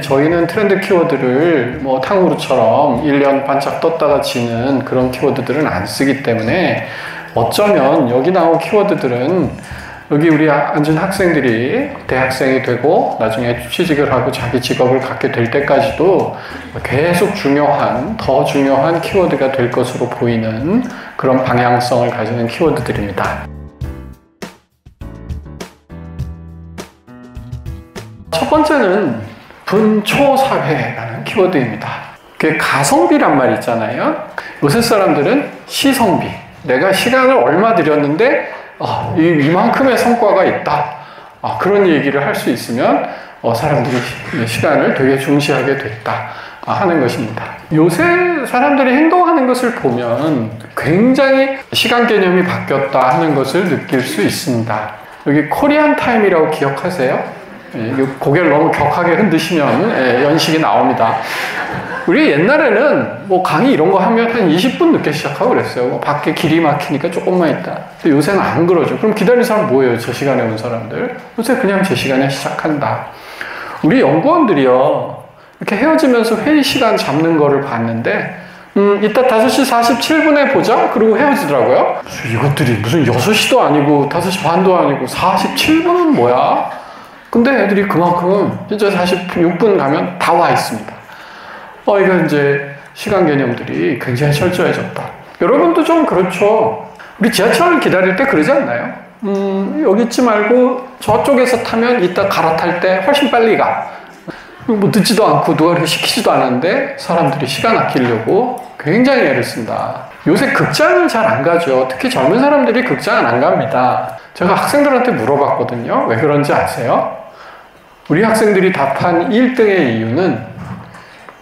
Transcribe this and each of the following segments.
저희는 트렌드 키워드를 뭐 탕후루처럼 1년 반짝 떴다가 지는 그런 키워드들은 안 쓰기 때문에 어쩌면 여기 나온 키워드들은 여기 우리 앉은 학생들이 대학생이 되고 나중에 취직을 하고 자기 직업을 갖게 될 때까지도 계속 더 중요한 키워드가 될 것으로 보이는 그런 방향성을 가지는 키워드들입니다. 첫 번째는 분초사회라는 키워드입니다. 그 가성비란 말 있잖아요. 요새 사람들은 시성비. 내가 시간을 얼마 들였는데 이만큼의 성과가 있다. 그런 얘기를 할 수 있으면 사람들이 시간을 되게 중시하게 됐다 하는 것입니다. 요새 사람들이 행동하는 것을 보면 굉장히 시간 개념이 바뀌었다 하는 것을 느낄 수 있습니다. 여기 코리안 타임이라고 기억하세요? 고개를 너무 격하게 흔드시면 연식이 나옵니다. 우리 옛날에는 뭐 강의 이런 거 하면 한 20분 늦게 시작하고 그랬어요. 뭐 밖에 길이 막히니까 조금만 있다. 근데 요새는 안 그러죠. 그럼 기다리는 사람 뭐예요? 제 시간에 온 사람들. 요새 그냥 제 시간에 시작한다. 우리 연구원들이요, 이렇게 헤어지면서 회의 시간 잡는 거를 봤는데 이따 5시 47분에 보자? 그러고 헤어지더라고요. 이것들이 무슨 6시도 아니고 5시 반도 아니고 47분은 뭐야? 근데 애들이 그만큼 진짜 46분 가면 다 와 있습니다. 이거 이제 시간 개념들이 굉장히 철저해졌다. 여러분도 좀 그렇죠. 우리 지하철 기다릴 때 그러지 않나요? 여기 있지 말고 저쪽에서 타면 이따 갈아탈 때 훨씬 빨리 가. 뭐 늦지도 않고 누가 시키지도 않았는데 사람들이 시간 아끼려고 굉장히 애를 쓴다. 요새 극장을 잘 안 가죠. 특히 젊은 사람들이 극장을 안 갑니다. 제가 학생들한테 물어봤거든요. 왜 그런지 아세요? 우리 학생들이 답한 1등의 이유는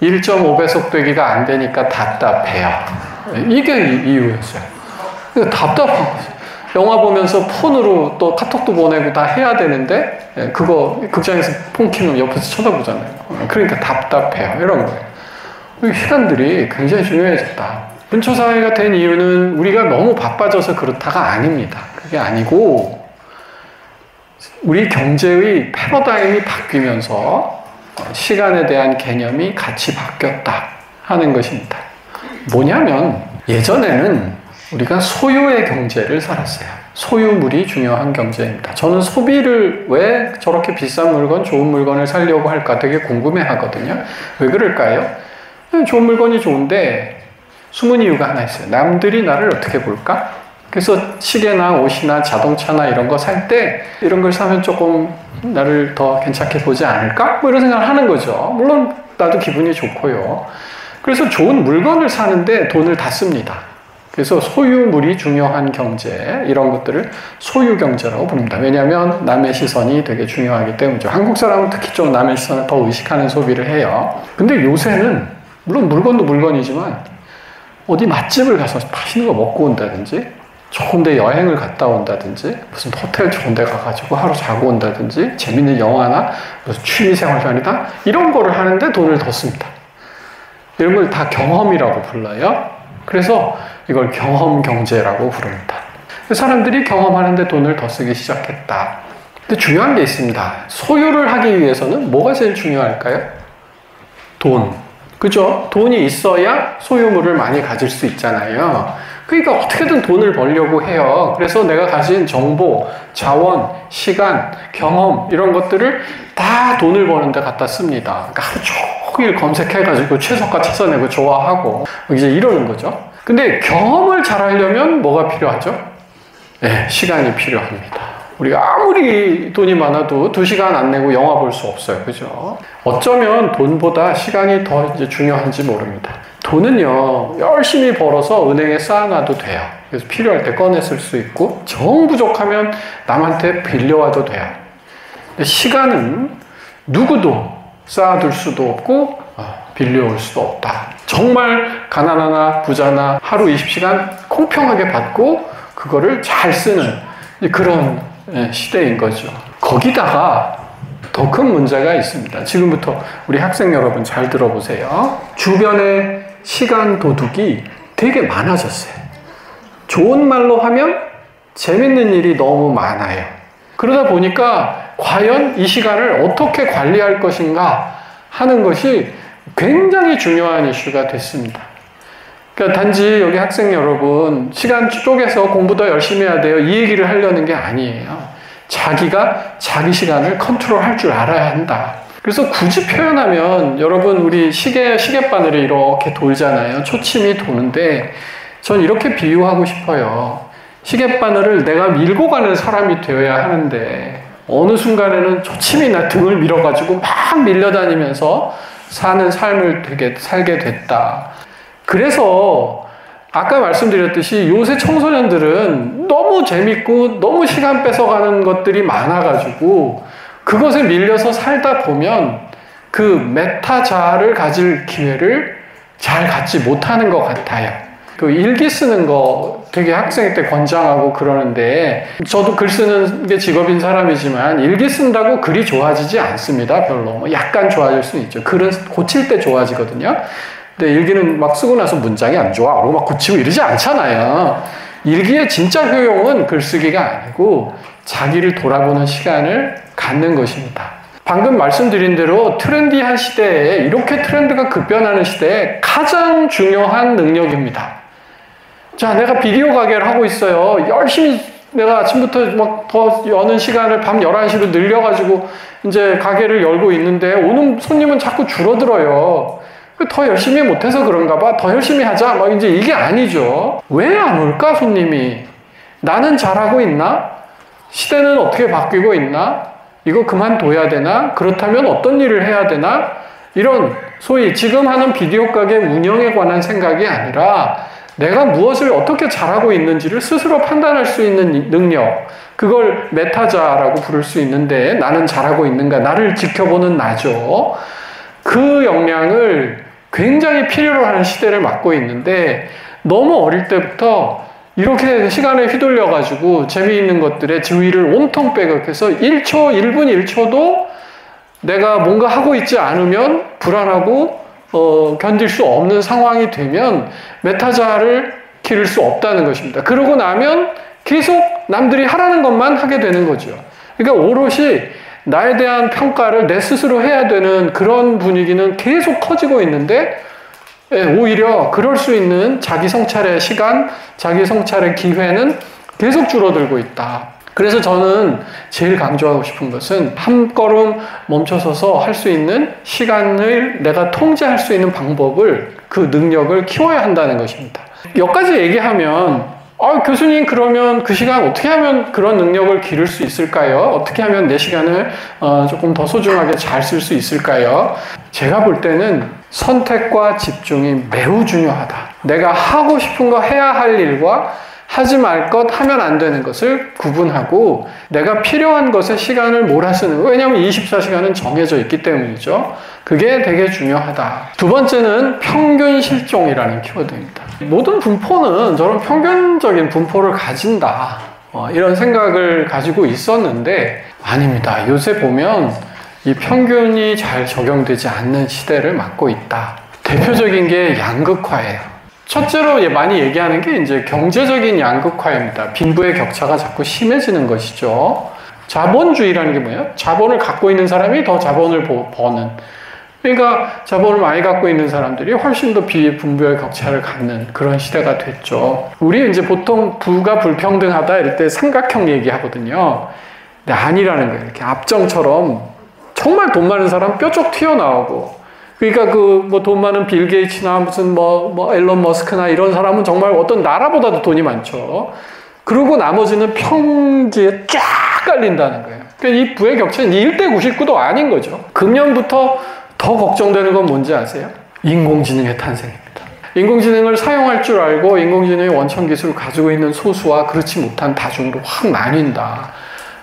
1.5배속 되기가 안 되니까 답답해요. 이게 이유였어요. 답답한 거죠. 영화 보면서 폰으로 또 카톡도 보내고 다 해야 되는데 그거 극장에서 폰 키면 옆에서 쳐다보잖아요. 그러니까 답답해요. 이런 거예요. 시간들이 굉장히 중요해졌다. 분초사회가 된 이유는 우리가 너무 바빠져서 그렇다가 아닙니다. 그게 아니고 우리 경제의 패러다임이 바뀌면서 시간에 대한 개념이 같이 바뀌었다 하는 것입니다. 뭐냐면 예전에는 우리가 소유의 경제를 살았어요. 소유물이 중요한 경제입니다. 저는 소비를 왜 저렇게 비싼 물건, 좋은 물건을 사려고 할까 되게 궁금해 하거든요. 왜 그럴까요? 좋은 물건이 좋은데 숨은 이유가 하나 있어요. 남들이 나를 어떻게 볼까? 그래서 시계나 옷이나 자동차나 이런 거 살 때 이런 걸 사면 조금 나를 더 괜찮게 보지 않을까? 뭐 이런 생각을 하는 거죠. 물론 나도 기분이 좋고요. 그래서 좋은 물건을 사는데 돈을 다 씁니다. 그래서 소유물이 중요한 경제, 이런 것들을 소유경제라고 부릅니다. 왜냐하면 남의 시선이 되게 중요하기 때문이죠. 한국 사람은 특히 좀 남의 시선을 더 의식하는 소비를 해요. 근데 요새는 물론 물건도 물건이지만 어디 맛집을 가서 맛있는 거 먹고 온다든지 좋은 데 여행을 갔다 온다든지 무슨 호텔 좋은 데 가가지고 하루 자고 온다든지 재밌는 영화나 무슨 취미생활이나 이런 거를 하는데 돈을 더 씁니다. 이런 걸 다 경험이라고 불러요. 그래서 이걸 경험경제라고 부릅니다. 사람들이 경험하는데 돈을 더 쓰기 시작했다. 근데 중요한 게 있습니다. 소유를 하기 위해서는 뭐가 제일 중요할까요? 돈. 그죠? 돈이 있어야 소유물을 많이 가질 수 있잖아요. 그러니까 어떻게든 돈을 벌려고 해요. 그래서 내가 가진 정보, 자원, 시간, 경험 이런 것들을 다 돈을 버는데 갖다 씁니다. 그러니까 하루 종일 검색해가지고 최저가 찾아내고 좋아하고 이제 이러는 거죠. 근데 경험을 잘 하려면 뭐가 필요하죠? 네, 시간이 필요합니다. 우리가 아무리 돈이 많아도 2시간 안 내고 영화 볼 수 없어요. 그죠? 어쩌면 돈보다 시간이 더 이제 중요한지 모릅니다. 돈은요, 열심히 벌어서 은행에 쌓아놔도 돼요. 그래서 필요할 때 꺼내 쓸 수 있고, 정 부족하면 남한테 빌려와도 돼요. 근데 시간은 누구도 쌓아둘 수도 없고, 빌려올 수도 없다. 정말 가난하나 부자나 하루 20시간 공평하게 받고, 그거를 잘 쓰는 그런 시대인 거죠. 거기다가 더 큰 문제가 있습니다. 지금부터 우리 학생 여러분 잘 들어보세요. 주변에 시간 도둑이 되게 많아졌어요. 좋은 말로 하면 재밌는 일이 너무 많아요. 그러다 보니까 과연 이 시간을 어떻게 관리할 것인가 하는 것이 굉장히 중요한 이슈가 됐습니다. 그러니까 단지 여기 학생 여러분, 시간 쪼개서 공부 더 열심히 해야 돼요, 이 얘기를 하려는 게 아니에요. 자기가 자기 시간을 컨트롤할 줄 알아야 한다. 그래서 굳이 표현하면, 여러분 우리 시계바늘이 이렇게 돌잖아요. 초침이 도는데 전 이렇게 비유하고 싶어요. 시계바늘을 내가 밀고 가는 사람이 되어야 하는데 어느 순간에는 초침이 나 등을 밀어가지고 막 밀려다니면서 사는 삶을 살게 됐다. 그래서 아까 말씀드렸듯이 요새 청소년들은 너무 재밌고 너무 시간 뺏어가는 것들이 많아가지고 그것에 밀려서 살다 보면 그 메타자아를 가질 기회를 잘 갖지 못하는 것 같아요. 그 일기 쓰는 거 되게 학생 때 권장하고 그러는데, 저도 글 쓰는 게 직업인 사람이지만 일기 쓴다고 글이 좋아지지 않습니다. 별로. 약간 좋아질 수는 있죠. 글은 고칠 때 좋아지거든요. 근데 일기는 막 쓰고 나서 문장이 안 좋아 하고 막 고치고 이러지 않잖아요. 일기의 진짜 효용은 글쓰기가 아니고 자기를 돌아보는 시간을 갖는 것입니다. 방금 말씀드린 대로 트렌디한 시대에, 이렇게 트렌드가 급변하는 시대에 가장 중요한 능력입니다. 자, 내가 비디오 가게를 하고 있어요. 열심히 내가 아침부터 막 더 여는 시간을 밤 11시로 늘려가지고 이제 가게를 열고 있는데 오는 손님은 자꾸 줄어들어요. 더 열심히 못해서 그런가 봐. 더 열심히 하자. 막 이제 이게 아니죠. 왜 안 올까, 손님이? 나는 잘하고 있나? 시대는 어떻게 바뀌고 있나? 이거 그만둬야 되나? 그렇다면 어떤 일을 해야 되나? 이런 소위 지금 하는 비디오 가게 운영에 관한 생각이 아니라 내가 무엇을 어떻게 잘하고 있는지를 스스로 판단할 수 있는 능력, 그걸 메타자라고 부를 수 있는데, 나는 잘하고 있는가? 나를 지켜보는 나죠. 그 역량을 굉장히 필요로 하는 시대를 맞고 있는데, 너무 어릴 때부터 이렇게 시간에 휘둘려가지고 재미있는 것들에 주의를 온통 빼곡해서 1분 1초도 내가 뭔가 하고 있지 않으면 불안하고 견딜 수 없는 상황이 되면 메타자아를 기를 수 없다는 것입니다. 그러고 나면 계속 남들이 하라는 것만 하게 되는 거죠. 그러니까 오롯이 나에 대한 평가를 내 스스로 해야 되는 그런 분위기는 계속 커지고 있는데, 오히려 그럴 수 있는 자기 성찰의 시간, 자기 성찰의 기회는 계속 줄어들고 있다. 그래서 저는 제일 강조하고 싶은 것은 한 걸음 멈춰서서 할 수 있는 시간을 내가 통제할 수 있는 방법을, 그 능력을 키워야 한다는 것입니다. 여기까지 얘기하면 교수님, 그러면 그 시간 어떻게 하면 그런 능력을 기를 수 있을까요? 어떻게 하면 내 시간을 조금 더 소중하게 잘 쓸 수 있을까요? 제가 볼 때는 선택과 집중이 매우 중요하다. 내가 하고 싶은 거, 해야 할 일과 하지 말 것, 하면 안 되는 것을 구분하고 내가 필요한 것에 시간을 몰아쓰는, 왜냐하면 24시간은 정해져 있기 때문이죠. 그게 되게 중요하다. 두 번째는 평균 실종이라는 키워드입니다. 모든 분포는 저런 평균적인 분포를 가진다, 이런 생각을 가지고 있었는데 아닙니다. 요새 보면 이 평균이 잘 적용되지 않는 시대를 맞고 있다. 대표적인 게 양극화예요. 첫째로 많이 얘기하는 게 이제 경제적인 양극화입니다. 빈부의 격차가 자꾸 심해지는 것이죠. 자본주의라는 게 뭐예요? 자본을 갖고 있는 사람이 더 자본을 버는. 그러니까 자본을 많이 갖고 있는 사람들이 훨씬 더 빈부의 격차를 갖는 그런 시대가 됐죠. 우리 이제 보통 부가 불평등하다 이럴 때 삼각형 얘기하거든요. 근데 아니라는 거예요. 이렇게 압정처럼 정말 돈 많은 사람 뾰족 튀어나오고, 그러니까 돈 많은 빌 게이츠나 무슨 앨런 머스크나 이런 사람은 정말 어떤 나라보다도 돈이 많죠. 그리고 나머지는 평지에 쫙 깔린다는 거예요. 그러니까 이 부의 격차는 1대 99도 아닌 거죠. 금년부터 더 걱정되는 건 뭔지 아세요? 인공지능의 탄생입니다. 인공지능을 사용할 줄 알고 인공지능의 원천 기술을 가지고 있는 소수와 그렇지 못한 다중으로 확 나뉜다.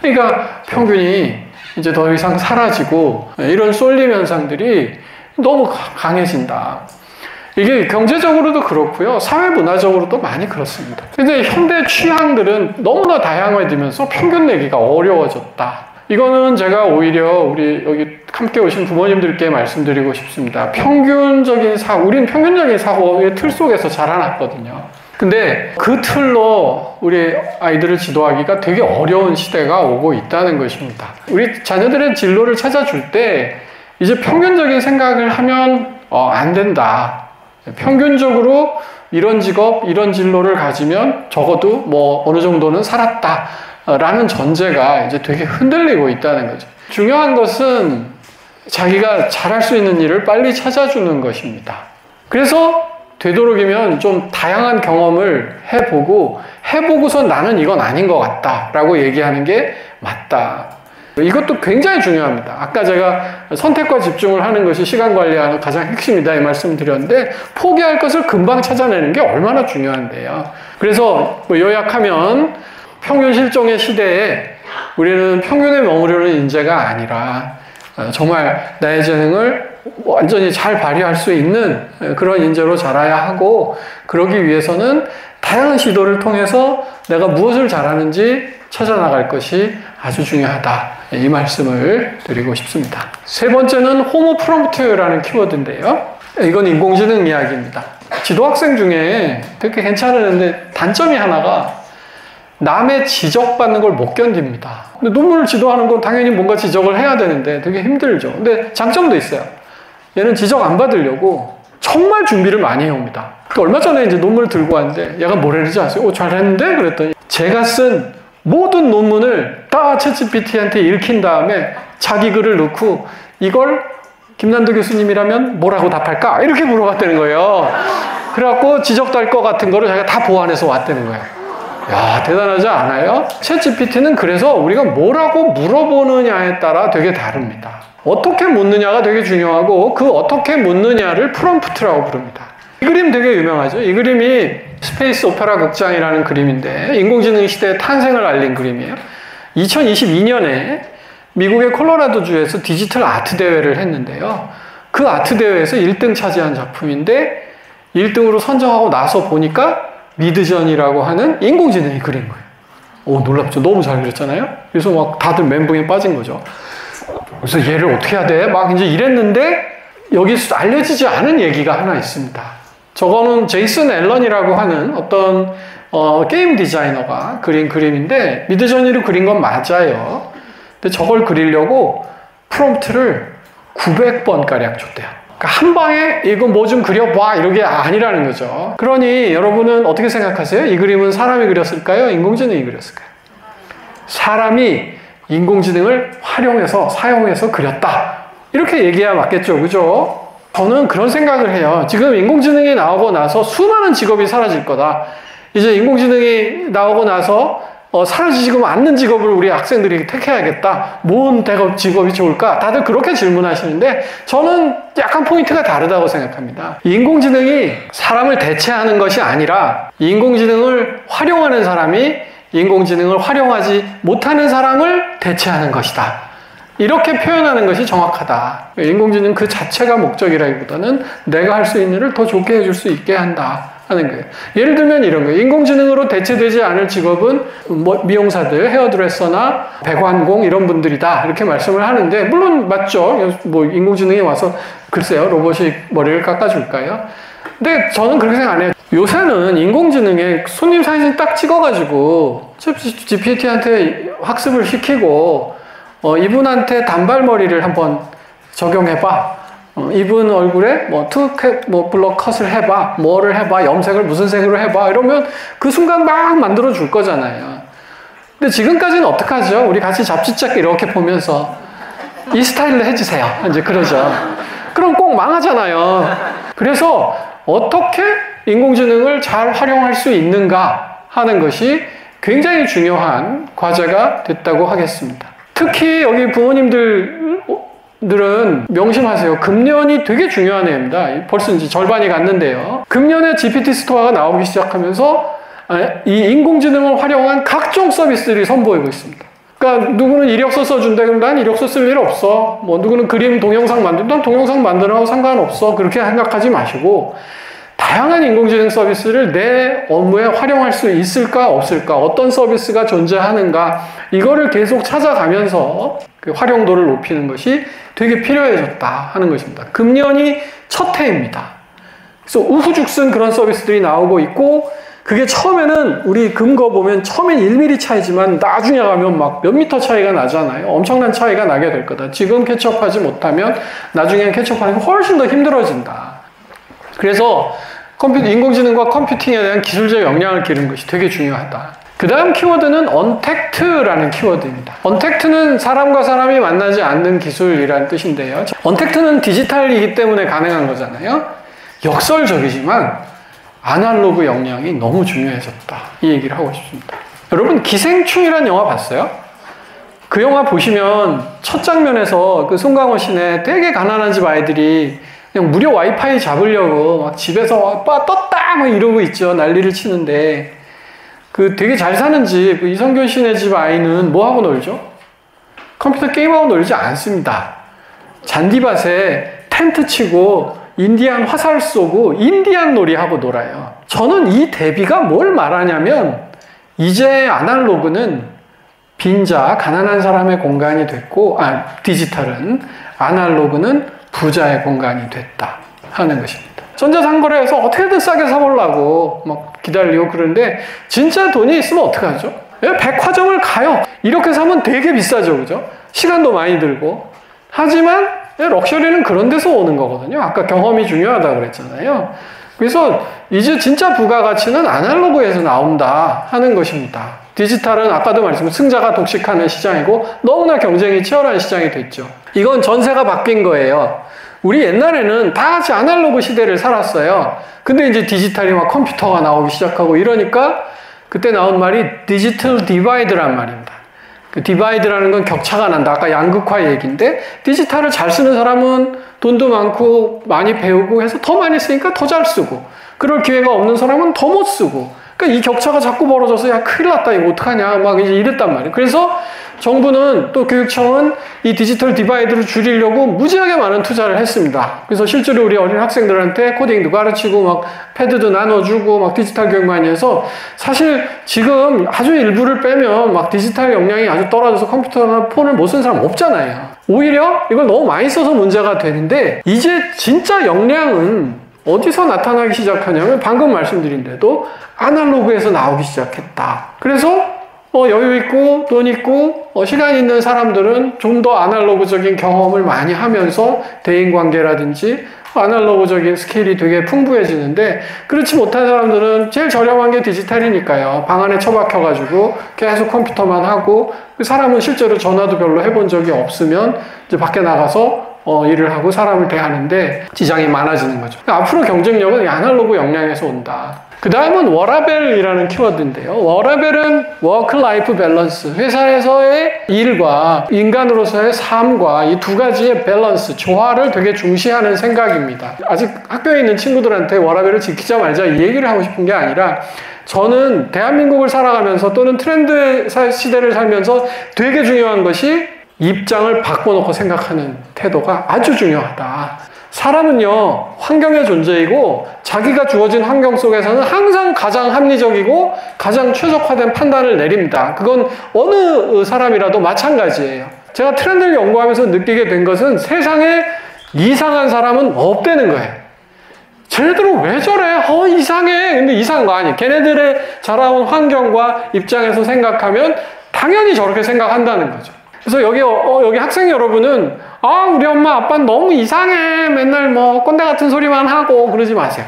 그러니까 평균이 이제 더 이상 사라지고 이런 쏠림 현상들이 너무 강해진다. 이게 경제적으로도 그렇고요, 사회 문화적으로도 많이 그렇습니다. 근데 현대 취향들은 너무나 다양해지면서 평균 내기가 어려워졌다. 이거는 제가 오히려 우리 여기 함께 오신 부모님들께 말씀드리고 싶습니다. 우리는 평균적인 사고의 틀 속에서 자라났거든요. 근데 그 틀로 우리 아이들을 지도하기가 되게 어려운 시대가 오고 있다는 것입니다. 우리 자녀들의 진로를 찾아줄 때 이제 평균적인 생각을 하면 안 된다. 평균적으로 이런 직업, 이런 진로를 가지면 적어도 뭐 어느 정도는 살았다라는 전제가 이제 되게 흔들리고 있다는 거죠. 중요한 것은 자기가 잘할 수 있는 일을 빨리 찾아주는 것입니다. 그래서 되도록이면 좀 다양한 경험을 해보고서 나는 이건 아닌 것 같다라고 얘기하는 게 맞다. 이것도 굉장히 중요합니다. 아까 제가 선택과 집중을 하는 것이 시간 관리하는 가장 핵심이다 이 말씀을 드렸는데 포기할 것을 금방 찾아내는 게 얼마나 중요한데요. 그래서 뭐 요약하면 평균 실종의 시대에 우리는 평균에 머무르는 인재가 아니라 정말 나의 재능을 완전히 잘 발휘할 수 있는 그런 인재로 자라야 하고, 그러기 위해서는 다양한 시도를 통해서 내가 무엇을 잘하는지 찾아나갈 것이 아주 중요하다. 이 말씀을 드리고 싶습니다. 세 번째는 호모 프롬프트라는 키워드인데요. 이건 인공지능 이야기입니다. 지도학생 중에 되게 괜찮은데 단점이 하나가 남의 지적받는 걸 못 견딥니다. 근데 논문을 지도하는 건 당연히 뭔가 지적을 해야 되는데 되게 힘들죠. 근데 장점도 있어요. 얘는 지적 안 받으려고 정말 준비를 많이 해옵니다. 얼마 전에 이제 논문을 들고 왔는데 얘가 뭐라는지 아세요? 잘했는데? 그랬더니 제가 쓴 모든 논문을 다 챗GPT한테 읽힌 다음에 자기 글을 넣고 이걸 김난도 교수님이라면 뭐라고 답할까? 이렇게 물어봤다는 거예요. 그래갖고 지적될 것 같은 거를 자기가 다 보완해서 왔다는 거예요. 야, 대단하지 않아요? 챗GPT는 그래서 우리가 뭐라고 물어보느냐에 따라 되게 다릅니다. 어떻게 묻느냐가 되게 중요하고 그 어떻게 묻느냐를 프롬프트라고 부릅니다. 이 그림 되게 유명하죠. 이 그림이 스페이스 오페라 극장이라는 그림인데 인공지능 시대의 탄생을 알린 그림이에요. 2022년에 미국의 콜로라도주에서 디지털 아트 대회를 했는데요. 그 아트 대회에서 1등 차지한 작품인데 1등으로 선정하고 나서 보니까 미드전이라고 하는 인공지능이 그린 거예요. 오, 놀랍죠. 너무 잘 그렸잖아요. 그래서 막 다들 멘붕에 빠진 거죠. 그래서 얘를 어떻게 해야 돼? 막 이제 이랬는데 여기 알려지지 않은 얘기가 하나 있습니다. 저거는 제이슨 앨런이라고 하는 어떤 게임 디자이너가 그린 그림인데 미드저니로 그린 건 맞아요. 근데 저걸 그리려고 프롬프트를 900번가량 줬대요. 그러니까 한 방에 이거 뭐 좀 그려봐 이게 아니라는 거죠. 그러니 여러분은 어떻게 생각하세요? 이 그림은 사람이 그렸을까요? 인공지능이 그렸을까요? 사람이 인공지능을 사용해서 그렸다. 이렇게 얘기해야 맞겠죠. 그죠? 저는 그런 생각을 해요. 지금 인공지능이 나오고 나서 수많은 직업이 사라질 거다. 이제 인공지능이 나오고 나서 사라지지 않는 직업을 우리 학생들이 택해야겠다. 뭔 직업이 좋을까? 다들 그렇게 질문하시는데 저는 약간 포인트가 다르다고 생각합니다. 인공지능이 사람을 대체하는 것이 아니라 인공지능을 활용하는 사람이 인공지능을 활용하지 못하는 사람을 대체하는 것이다. 이렇게 표현하는 것이 정확하다. 인공지능 그 자체가 목적이라기보다는 내가 할 수 있는 일을 더 좋게 해줄 수 있게 한다 하는 거예요. 예를 들면 이런 거예요. 인공지능으로 대체되지 않을 직업은 미용사들, 헤어드레서나 배관공 이런 분들이다. 이렇게 말씀을 하는데 물론 맞죠. 뭐 인공지능이 와서 글쎄요. 로봇이 머리를 깎아줄까요? 근데 저는 그렇게 생각 안 해요. 요새는 인공지능에 손님 사진 딱 찍어가지고 GPT한테 학습을 시키고 이분한테 단발머리를 한번 적용해봐. 이분 얼굴에 블러 컷을 해봐. 뭐를 해봐. 염색을 무슨 색으로 해봐. 이러면 그 순간 막 만들어 줄 거잖아요. 근데 지금까지는 어떡하죠? 우리 같이 잡지책 이렇게 보면서 이 스타일로 해주세요. 이제 그러죠. 그럼 꼭 망하잖아요. 그래서 어떻게 인공지능을 잘 활용할 수 있는가 하는 것이 굉장히 중요한 과제가 됐다고 하겠습니다. 특히 여기 부모님들은 명심하세요. 금년이 되게 중요한 해입니다. 벌써 이제 절반이 갔는데요. 금년에 GPT 스토어가 나오기 시작하면서 이 인공지능을 활용한 각종 서비스들이 선보이고 있습니다. 그러니까 누구는 이력서 써준다. 그럼 난 이력서 쓸 일 없어. 뭐 누구는 그림, 동영상 만든다. 난 동영상 만드는 거 상관없어. 그렇게 생각하지 마시고 다양한 인공지능 서비스를 내 업무에 활용할 수 있을까 없을까, 어떤 서비스가 존재하는가, 이거를 계속 찾아가면서 그 활용도를 높이는 것이 되게 필요해졌다 하는 것입니다. 금년이 첫 해입니다. 그래서 우후죽순 그런 서비스들이 나오고 있고 그게 처음에는 우리 금거 보면 처음엔 1mm 차이지만 나중에 가면 막 몇 미터 차이가 나잖아요. 엄청난 차이가 나게 될 거다. 지금 캐치업하지 못하면 나중에 캐치업하는 게 훨씬 더 힘들어진다. 그래서 인공지능과 컴퓨팅에 대한 기술적 역량을 기르는 것이 되게 중요하다. 그 다음 키워드는 언택트라는 키워드입니다. 언택트는 사람과 사람이 만나지 않는 기술이라는 뜻인데요. 언택트는 디지털이기 때문에 가능한 거잖아요. 역설적이지만 아날로그 역량이 너무 중요해졌다. 이 얘기를 하고 싶습니다. 여러분 기생충이라는 영화 봤어요? 그 영화 보시면 첫 장면에서 그 송강호 씨네 되게 가난한 집 아이들이 그냥 무료 와이파이 잡으려고 막 집에서 떴다 막 이러고 있죠. 난리를 치는데 그 되게 잘 사는 집 이성균 씨네 집 아이는 뭐 하고 놀죠? 컴퓨터 게임하고 놀지 않습니다. 잔디밭에 텐트 치고 인디안 화살 쏘고 인디안 놀이하고 놀아요. 저는 이 대비가 뭘 말하냐면 이제 아날로그는 빈자, 가난한 사람의 공간이 됐고 디지털은 아날로그는 부자의 공간이 됐다 하는 것입니다. 전자상거래에서 어떻게든 싸게 사보려고 막 기다리고 그러는데 진짜 돈이 있으면 어떡하죠? 백화점을 가요. 이렇게 사면 되게 비싸죠. 그죠? 시간도 많이 들고. 하지만 럭셔리는 그런 데서 오는 거거든요. 아까 경험이 중요하다고 그랬잖아요. 그래서 이제 진짜 부가가치는 아날로그에서 나온다 하는 것입니다. 디지털은 아까도 말씀드린 승자가 독식하는 시장이고 너무나 경쟁이 치열한 시장이 됐죠. 이건 전세가 바뀐 거예요. 우리 옛날에는 다 같이 아날로그 시대를 살았어요. 근데 이제 디지털이 막 컴퓨터가 나오기 시작하고 이러니까 그때 나온 말이 디지털 디바이드란 말입니다. 그 디바이드라는 건 격차가 난다. 아까 양극화 얘기인데 디지털을 잘 쓰는 사람은 돈도 많고 많이 배우고 해서 더 많이 쓰니까 더 잘 쓰고 그럴 기회가 없는 사람은 더 못 쓰고 그러니까 이 격차가 자꾸 벌어져서 야 큰일 났다 이거 어떡하냐 막 이제 이랬단 말이에요. 그래서 정부는 또 교육청은 이 디지털 디바이드를 줄이려고 무지하게 많은 투자를 했습니다. 그래서 실제로 우리 어린 학생들한테 코딩도 가르치고 막 패드도 나눠주고 막 디지털 교육 많이 해서 사실 지금 아주 일부를 빼면 막 디지털 역량이 아주 떨어져서 컴퓨터나 폰을 못 쓰는 사람 없잖아요. 오히려 이걸 너무 많이 써서 문제가 되는데 이제 진짜 역량은 어디서 나타나기 시작하냐면 방금 말씀드린 대로 아날로그에서 나오기 시작했다. 그래서 여유 있고 돈 있고 시간 있는 사람들은 좀 더 아날로그적인 경험을 많이 하면서 대인관계라든지 아날로그적인 스킬이 되게 풍부해지는데 그렇지 못한 사람들은 제일 저렴한 게 디지털이니까요. 방 안에 처박혀가지고 계속 컴퓨터만 하고 그 사람은 실제로 전화도 별로 해본 적이 없으면 이제 밖에 나가서 일을 하고 사람을 대하는데 지장이 많아지는 거죠. 앞으로 경쟁력은 이 아날로그 역량에서 온다. 그 다음은 워라벨이라는 키워드인데요. 워라벨은 워크-라이프 밸런스, 회사에서의 일과 인간으로서의 삶과 이 두 가지의 밸런스, 조화를 되게 중시하는 생각입니다. 아직 학교에 있는 친구들한테 워라벨을 지키자 말자 이 얘기를 하고 싶은 게 아니라 저는 대한민국을 살아가면서 또는 트렌드 시대를 살면서 되게 중요한 것이 입장을 바꿔놓고 생각하는 태도가 아주 중요하다. 사람은요, 환경의 존재이고 자기가 주어진 환경 속에서는 항상 가장 합리적이고 가장 최적화된 판단을 내립니다. 그건 어느 사람이라도 마찬가지예요. 제가 트렌드를 연구하면서 느끼게 된 것은 세상에 이상한 사람은 없다는 거예요. 쟤네들은 왜 저래? 이상해. 근데 이상한 거 아니에요. 걔네들의 자라온 환경과 입장에서 생각하면 당연히 저렇게 생각한다는 거죠. 그래서 여기 학생 여러분은 우리 엄마 아빠는 너무 이상해. 맨날 뭐 꼰대 같은 소리만 하고 그러지 마세요.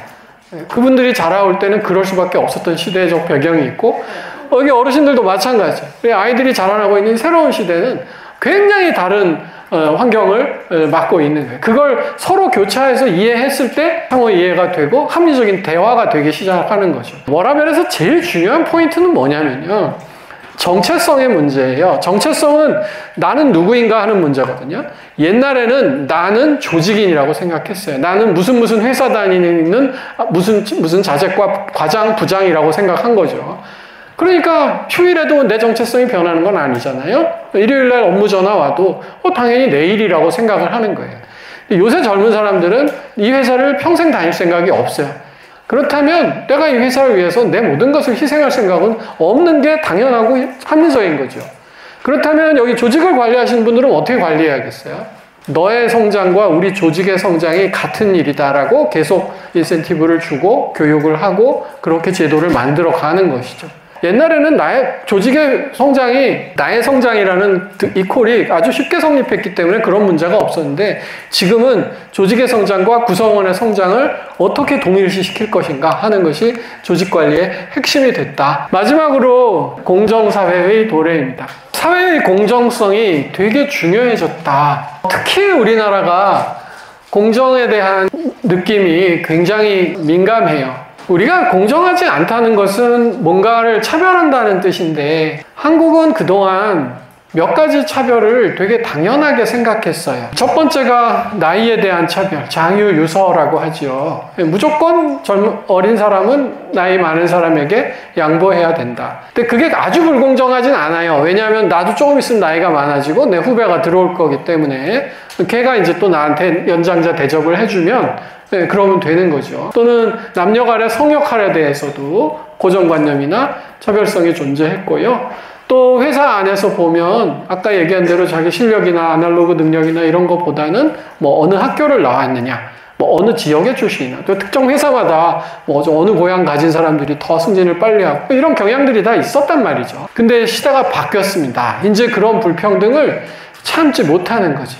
그분들이 자라올 때는 그럴 수밖에 없었던 시대적 배경이 있고 여기 어르신들도 마찬가지예요. 아이들이 자라나고 있는 새로운 시대는 굉장히 다른 환경을 맞고 있는 거예요. 그걸 서로 교차해서 이해했을 때 상호 이해가 되고 합리적인 대화가 되기 시작하는 거죠. 워라벨에서 제일 중요한 포인트는 뭐냐면요. 정체성의 문제예요. 정체성은 나는 누구인가 하는 문제거든요. 옛날에는 나는 조직인이라고 생각했어요. 나는 무슨 회사 다니는 무슨 자재과 과장, 부장이라고 생각한 거죠. 그러니까 휴일에도 내 정체성이 변하는 건 아니잖아요. 일요일날 업무 전화 와도 당연히 내일이라고 생각을 하는 거예요. 요새 젊은 사람들은 이 회사를 평생 다닐 생각이 없어요. 그렇다면 내가 이 회사를 위해서 내 모든 것을 희생할 생각은 없는 게 당연하고 합리적인 거죠. 그렇다면 여기 조직을 관리하시는 분들은 어떻게 관리해야겠어요? 너의 성장과 우리 조직의 성장이 같은 일이다라고 계속 인센티브를 주고 교육을 하고 그렇게 제도를 만들어 가는 것이죠. 옛날에는 나의 조직의 성장이 나의 성장이라는 이퀄이 아주 쉽게 성립했기 때문에 그런 문제가 없었는데 지금은 조직의 성장과 구성원의 성장을 어떻게 동일시킬 것인가 하는 것이 조직관리의 핵심이 됐다. 마지막으로 공정사회의 도래입니다. 사회의 공정성이 되게 중요해졌다. 특히 우리나라가 공정에 대한 느낌이 굉장히 민감해요. 우리가 공정하지 않다는 것은 뭔가를 차별한다는 뜻인데 한국은 그동안 몇 가지 차별을 되게 당연하게 생각했어요. 첫 번째가 나이에 대한 차별, 장유유서라고 하죠. 무조건 어린 사람은 나이 많은 사람에게 양보해야 된다. 근데 그게 아주 불공정하진 않아요. 왜냐하면 나도 조금 있으면 나이가 많아지고 내 후배가 들어올 거기 때문에 걔가 이제 또 나한테 연장자 대접을 해주면 네, 그러면 되는 거죠. 또는 남녀 간의 성역할에 대해서도 고정관념이나 차별성이 존재했고요. 또 회사 안에서 보면 아까 얘기한 대로 자기 실력이나 아날로그 능력이나 이런 것보다는 뭐 어느 학교를 나왔느냐, 뭐 어느 지역의 출신이나 또 특정 회사마다 뭐 어느 고향 가진 사람들이 더 승진을 빨리 하고 이런 경향들이 다 있었단 말이죠. 근데 시대가 바뀌었습니다. 이제 그런 불평등을 참지 못하는 거죠.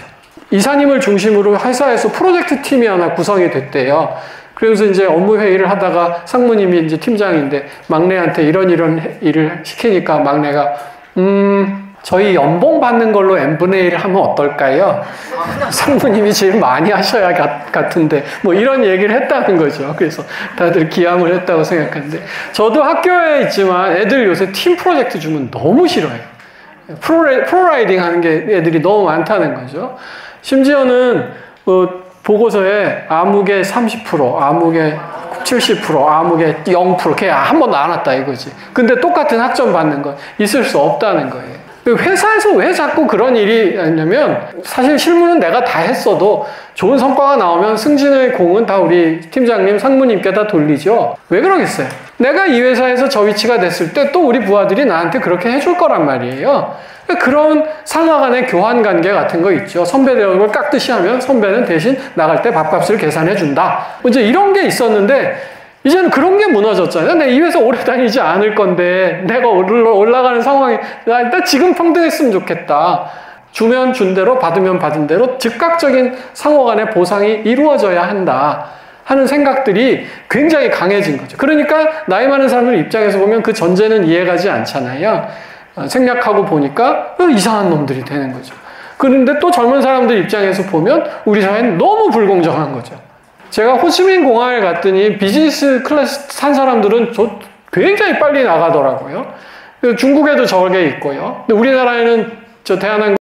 이사님을 중심으로 회사에서 프로젝트 팀이 하나 구성이 됐대요. 그래서 이제 업무 회의를 하다가 상무님이 이제 팀장인데 막내한테 이런 일을 시키니까 막내가 저희 연봉 받는 걸로 n분의 1을 하면 어떨까요? 상무님이 제일 많이 하셔야 같은데 뭐 이런 얘기를 했다는 거죠. 그래서 다들 기함을 했다고 생각하는데 저도 학교에 있지만 애들 요새 팀 프로젝트 주면 너무 싫어해요. 프로라이딩 하는 게 애들이 너무 많다는 거죠. 심지어는 보고서에 아무개 30%, 아무개 70%, 아무개 0% 그게 한 번도 안 왔다 이거지. 근데 똑같은 학점 받는 건 있을 수 없다는 거예요. 회사에서 왜 자꾸 그런 일이 있냐면 사실 실무는 내가 다 했어도 좋은 성과가 나오면 승진의 공은 다 우리 팀장님, 상무님께 다 돌리죠. 왜 그러겠어요? 내가 이 회사에서 저 위치가 됐을 때 또 우리 부하들이 나한테 그렇게 해줄 거란 말이에요. 그런 상하 간의 교환 관계 같은 거 있죠. 선배 대접을 깍듯이 하면 선배는 대신 나갈 때 밥값을 계산해 준다. 이제 이런 게 있었는데 이제는 그런 게 무너졌잖아요. 내가 이 회사 오래 다니지 않을 건데 내가 올라가는 상황이 나 지금 평등했으면 좋겠다. 주면 준 대로 받으면 받은 대로 즉각적인 상호 간의 보상이 이루어져야 한다 하는 생각들이 굉장히 강해진 거죠. 그러니까 나이 많은 사람들 입장에서 보면 그 전제는 이해가지 않잖아요. 생략하고 보니까 이상한 놈들이 되는 거죠. 그런데 또 젊은 사람들 입장에서 보면 우리 사회는 너무 불공정한 거죠. 제가 호치민 공항에 갔더니 비즈니스 클래스 탄 사람들은 굉장히 빨리 나가더라고요. 중국에도 저게 있고요. 근데 우리나라에는 저 대한항공